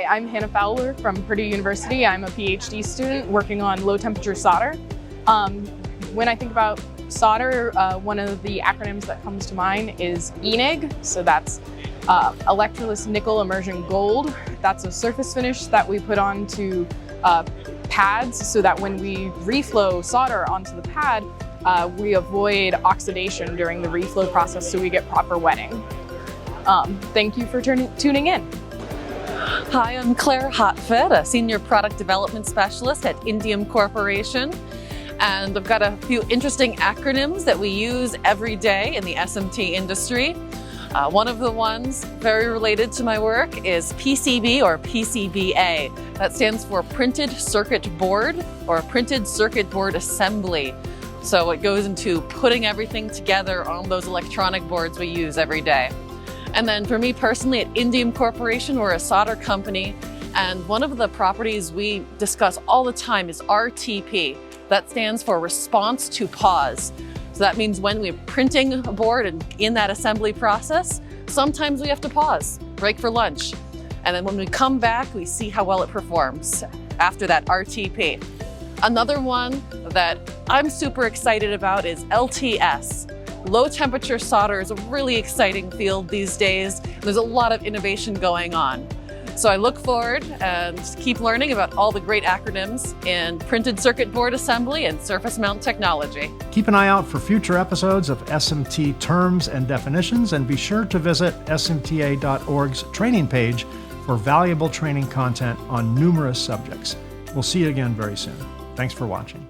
I'm Hannah Fowler from Purdue University. I'm a PhD student working on low temperature solder. When I think about solder, one of the acronyms that comes to mind is ENIG. So that's electroless nickel immersion gold. That's a surface finish that we put onto pads so that when we reflow solder onto the pad, we avoid oxidation during the reflow process so we get proper wetting. Thank you for tuning in. Hi, I'm Claire Hotfed, a Senior Product Development Specialist at Indium Corporation. And I've got a few interesting acronyms that we use every day in the SMT industry. One of the ones very related to my work is PCB or PCBA. That stands for Printed Circuit Board or Printed Circuit Board Assembly. So it goes into putting everything together on those electronic boards we use every day. And then for me personally at Indium Corporation, we're a solder company, and one of the properties we discuss all the time is RTP. That stands for response to pause. So that means when we're printing a board and in that assembly process, sometimes we have to pause, break for lunch. And then when we come back, we see how well it performs after that RTP. Another one that I'm super excited about is LTS. Low temperature solder is a really exciting field these days. There's a lot of innovation going on. So I look forward and keep learning about all the great acronyms in printed circuit board assembly and surface mount technology. Keep an eye out for future episodes of SMT terms and definitions, and be sure to visit smta.org's training page for valuable training content on numerous subjects. We'll see you again very soon. Thanks for watching.